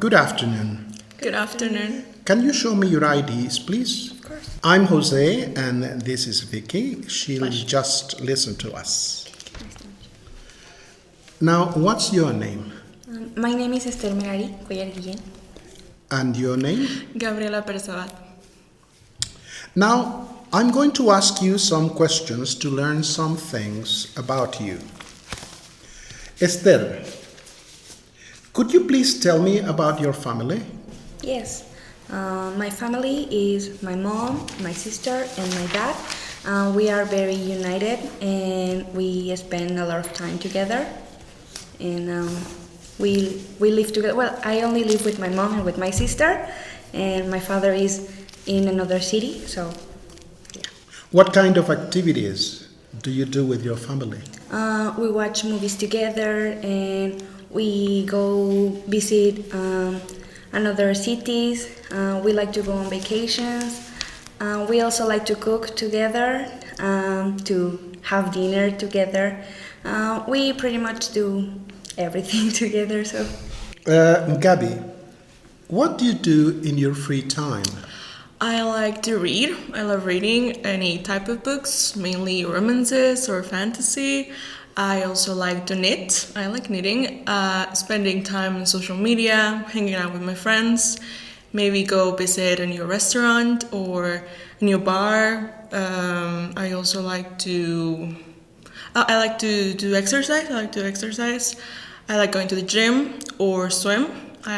Good afternoon. Good afternoon. Can you show me your IDs, please? Of course. I'm Jose, and this is Vicky. She'll Pleasure. just listen to us. Now, what's your name? My name is Este Guillen. And your name? Gabriela Persabat. Now, I'm going to ask you some questions to learn some things about you. Esther, could you please tell me about your family? Yes, my family is my mom, my sister, and my dad. We are very united and we spend a lot of time together. And we live together. Well, I only live with my mom and with my sister, and my father is in another city, so yeah. What kind of activities do you do with your family? We watch movies together and we go visit another cities. We like to go on vacations. We also like to cook together, to have dinner together. We pretty much do everything together. So, Gabby, what do you do in your free time? I like to read. I love reading any type of books, mainly romances or fantasy. I also like to knit. I like knitting, spending time on social media, hanging out with my friends, maybe go visit a new restaurant or a new bar. I also like to do exercise. I like to exercise. I like going to the gym or swim.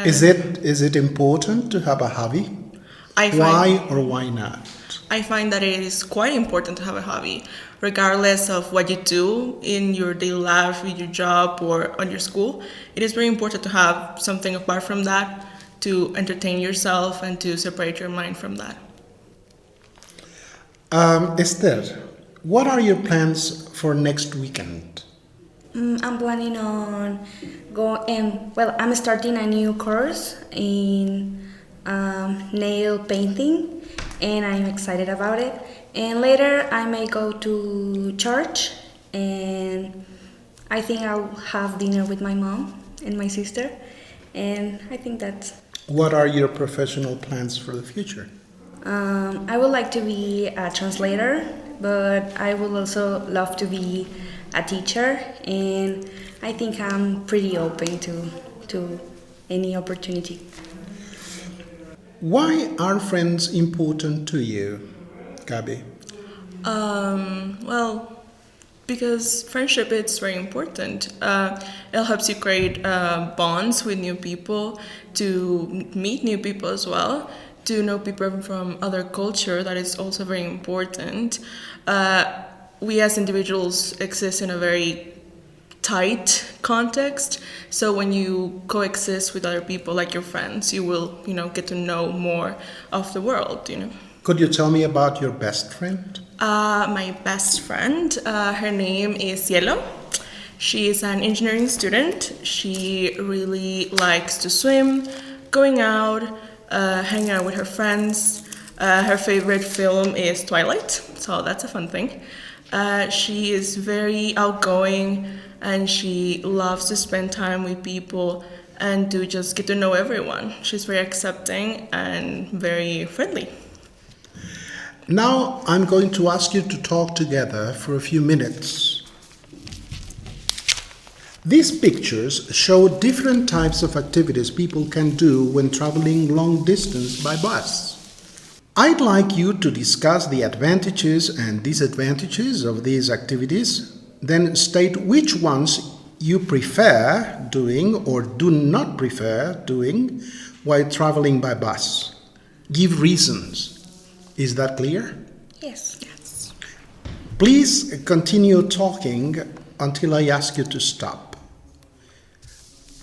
Is it important to have a hobby? Why or why not? I find that it is quite important to have a hobby, regardless of what you do in your daily life, with your job or on your school. It is very important to have something apart from that to entertain yourself and to separate your mind from that. Esther, what are your plans for next weekend? I'm planning on going. Well, I'm starting a new course in nail painting, and I'm excited about it. And later I may go to church, and I think I'll have dinner with my mom and my sister, and I think that's... What are your professional plans for the future? I would like to be a translator, but I would also love to be a teacher, and I think I'm pretty open to any opportunity. Why are friends important to you, Gabi? Well, because friendship is very important. It helps you create bonds with new people, to meet new people as well, to know people from other culture. That is also very important. We as individuals exist in a very tight context, so when you coexist with other people like your friends, you will, get to know more of the world, Could you tell me about your best friend? My best friend, her name is Cielo. She is an engineering student. She really likes to swim, going out, hanging out with her friends. Her favorite film is Twilight, so that's a fun thing. She is very outgoing, and she loves to spend time with people and to just get to know everyone. She's very accepting and very friendly. Now I'm going to ask you to talk together for a few minutes. These pictures show different types of activities people can do when traveling long distance by bus. I'd like you to discuss the advantages and disadvantages of these activities, then state which ones you prefer doing or do not prefer doing while traveling by bus. Give reasons. Is that clear? Yes. Please continue talking until I ask you to stop.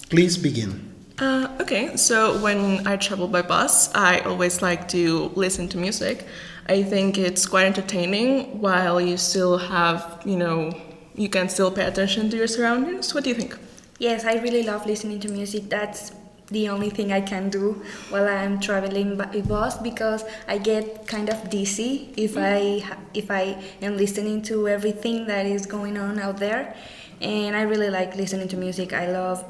Please begin. Okay, so when I travel by bus, I always like to listen to music. I think it's quite entertaining while you still have, you can still pay attention to your surroundings. What do you think? Yes, I really love listening to music. That's the only thing I can do while I'm traveling by bus, because I get kind of dizzy if I am listening to everything that is going on out there. And I really like listening to music. I love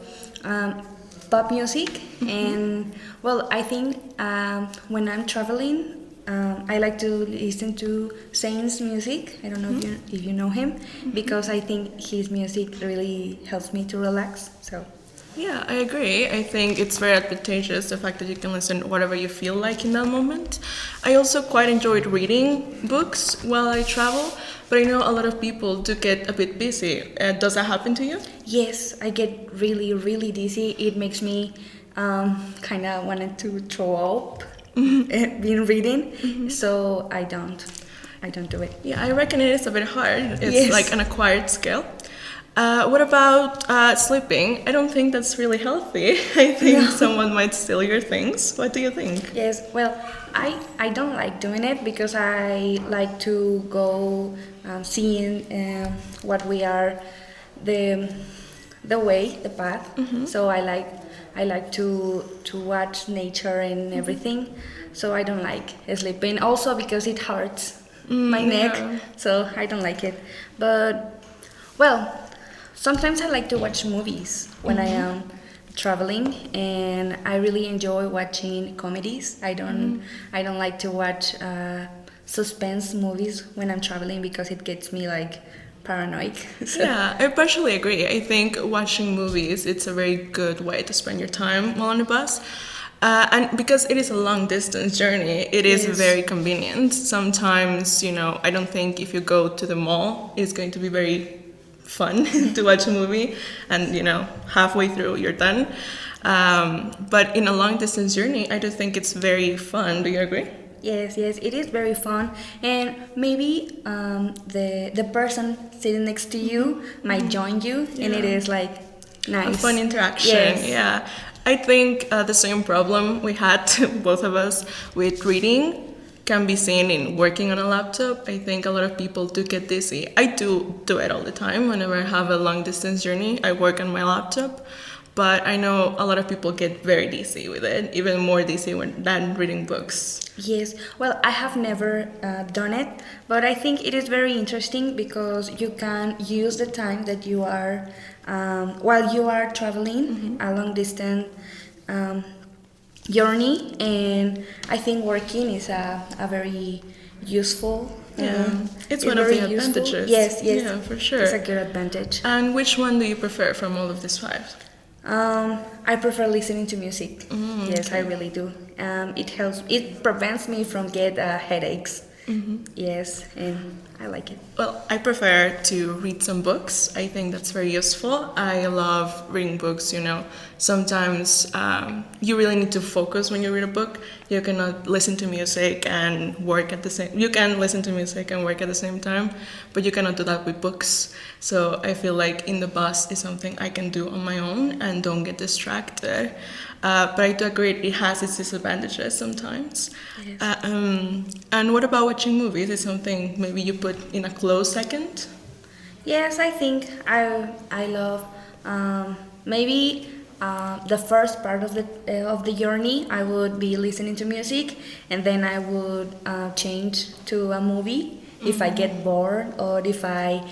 pop music, and well, I think when I'm traveling, I like to listen to Zayn's music. I don't know if you know him, because I think his music really helps me to relax. So. Yeah, I agree. I think it's very advantageous, the fact that you can listen whatever you feel like in that moment. I also quite enjoyed reading books while I travel, but I know a lot of people do get a bit busy. Does that happen to you? Yes, I get really, really dizzy. It makes me kind of wanted to throw up being reading, so I don't do it. Yeah, I reckon it is a bit hard. It's Yes. like an acquired skill. What about sleeping? I don't think that's really healthy. I think someone might steal your things. What do you think? Yes, well, I don't like doing it because I like to go seeing what we are, the path. So I like to watch nature and everything. So I don't like sleeping. Also because it hurts my neck. So I don't like it. But well, sometimes I like to watch movies when I am traveling, and I really enjoy watching comedies. I don't like to watch suspense movies when I'm traveling because it gets me like paranoid. So. Yeah, I partially agree. I think watching movies, it's a very good way to spend your time while on the bus. And because it is a long distance journey, it is very convenient. Sometimes, I don't think if you go to the mall, it's going to be very fun to watch a movie, and halfway through you're done. But in a long distance journey, I do think it's very fun. Do you agree? Yes, it is very fun, and maybe the person sitting next to you might join you, and it is like nice. A fun interaction. Yes. Yeah, I think the same problem we had, both of us, with reading can be seen in working on a laptop. I think a lot of people do get dizzy. I do it all the time. Whenever I have a long distance journey, I work on my laptop. But I know a lot of people get very dizzy with it, even more dizzy than reading books. Yes, well, I have never done it, but I think it is very interesting because you can use the time that you are, while you are traveling a long distance journey, and I think working is a very useful. It's one of the advantages. Yes, Yeah, for sure. It's a good advantage. And which one do you prefer from all of these five? I prefer listening to music. Yes, okay. I really do. It helps. It prevents me from get headaches. Yes, and I like it. Well, I prefer to read some books. I think that's very useful. I love reading books, Sometimes you really need to focus when you read a book. You cannot listen to music and work at the same... You can listen to music and work at the same time, but you cannot do that with books. So I feel like in the bus is something I can do on my own and don't get distracted. But I do agree it has its disadvantages sometimes. Yes. And what about watching movies? Is something maybe you put in a close second? Yes, I think I love maybe the first part of the journey. I would be listening to music, and then I would change to a movie if I get bored or if I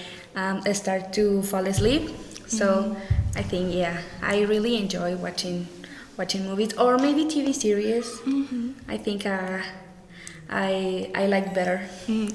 start to fall asleep. So I think I really enjoy watching movies or maybe TV series. I think I like better.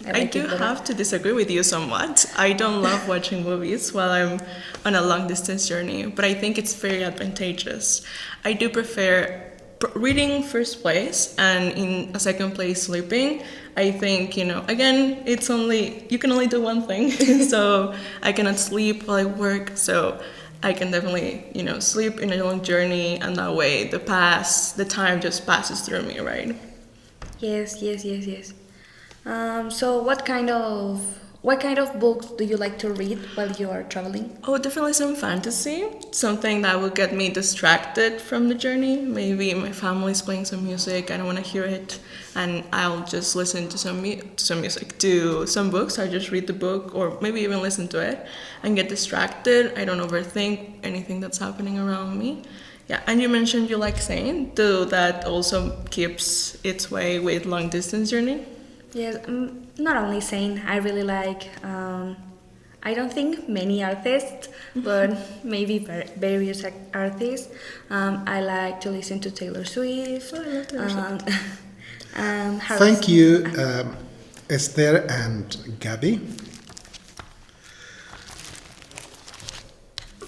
I do have to disagree with you somewhat. I don't love watching movies while I'm on a long distance journey, but I think it's very advantageous. I do prefer reading first place, and in a second place sleeping. I think, again, you can only do one thing. So I cannot sleep while I work, so I can definitely, sleep in a long journey, and that way the time just passes through me, right? Yes. So what kind of books do you like to read while you are traveling? Oh, definitely some fantasy, something that will get me distracted from the journey. Maybe my family's playing some music, I don't want to hear it, and I'll just listen to some music. To some books, I'll just read the book, or maybe even listen to it, and get distracted. I don't overthink anything that's happening around me. Yeah, and you mentioned you like Zayn, though that also keeps its way with long distance journey. Yes, not only Zayn. I really like I don't think many artists, but maybe various artists. I like to listen to Taylor Swift. Thank you, Esther and Gabby.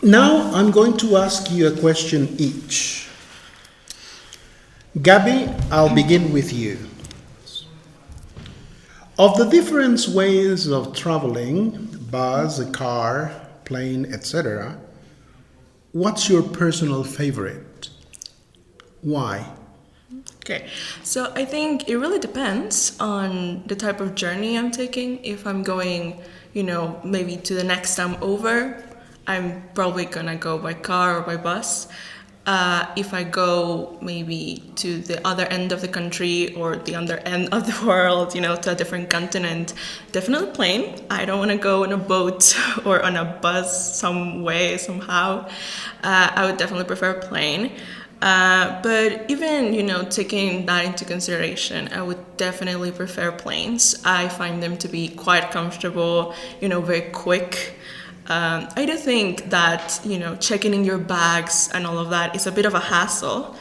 Now I'm going to ask you a question each. Gabby, I'll begin with you. Of the different ways of traveling, bus, a car, plane, etc., what's your personal favorite? Why? Okay, so I think it really depends on the type of journey I'm taking. If I'm going, maybe to the next town over, I'm probably gonna go by car or by bus. If I go maybe to the other end of the country or the other end of the world, to a different continent, definitely plane. I don't want to go on a boat or on a bus somehow. I would definitely prefer plane. But even, taking that into consideration, I would definitely prefer planes. I find them to be quite comfortable, very quick. I do think that, checking in your bags and all of that is a bit of a hassle.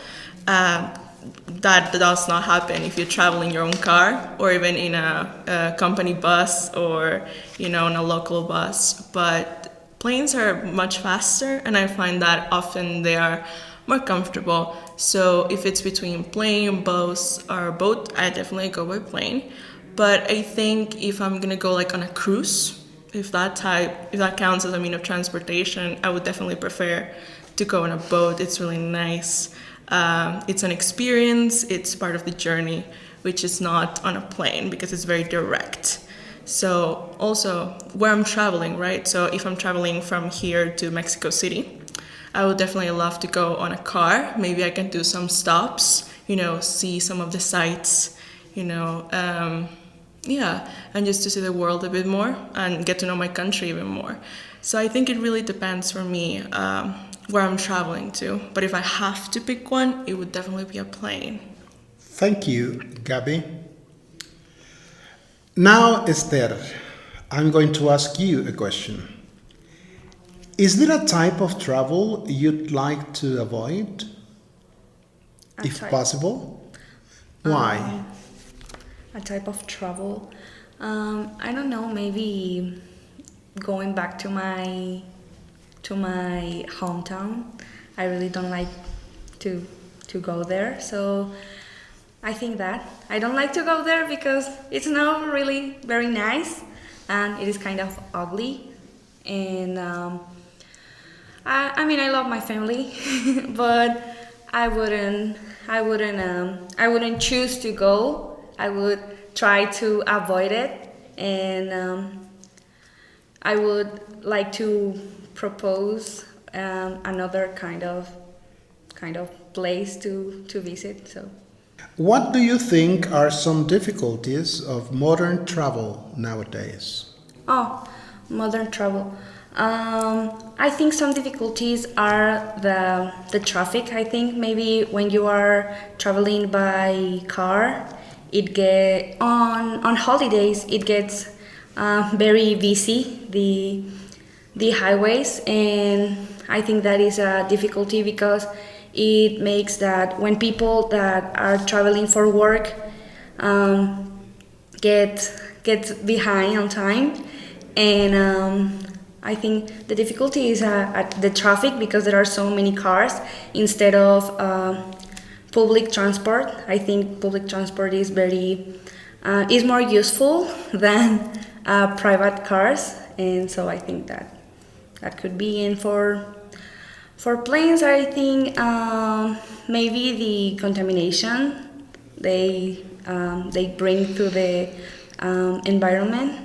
That does not happen if you travel in your own car or even in a company bus or, in a local bus. But planes are much faster, and I find that often they are more comfortable. So if it's between plane, bus, or boat, I definitely go by plane. But I think if I'm gonna go on a cruise, if that counts as a mean of transportation, I would definitely prefer to go on a boat. It's really nice. It's an experience. It's part of the journey, which is not on a plane because it's very direct. So also where I'm traveling, right? So if I'm traveling from here to Mexico City, I would definitely love to go on a car. Maybe I can do some stops, see some of the sights, and just to see the world a bit more and get to know my country even more. So I think it really depends for me where I'm traveling to. But if I have to pick one, it would definitely be a plane. Thank you, Gabby. Now, Esther, I'm going to ask you a question. Is there a type of travel you'd like to avoid, if possible? Why? A type of travel. I don't know, maybe going back to my hometown. I really don't like to go there, so I think that I don't like to go there because it's not really very nice and it is kind of ugly. And I mean, I love my family, but I wouldn't choose to go. I would try to avoid it, and I would like to propose another kind of place to visit. So, what do you think are some difficulties of modern travel nowadays? Oh, modern travel. I think some difficulties are the traffic. I think maybe when you are traveling by car, on holidays it gets very busy, the highways, and I think that is a difficulty because it makes that when people that are traveling for work get behind on time, and I think the difficulty is at the traffic because there are so many cars instead of public transport. I think public transport is more useful than private cars, and so I think that could be. And for planes, I think maybe the contamination they bring to the environment.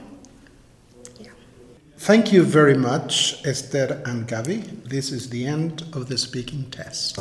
Thank you very much, Esther and Gaby. This is the end of the speaking test.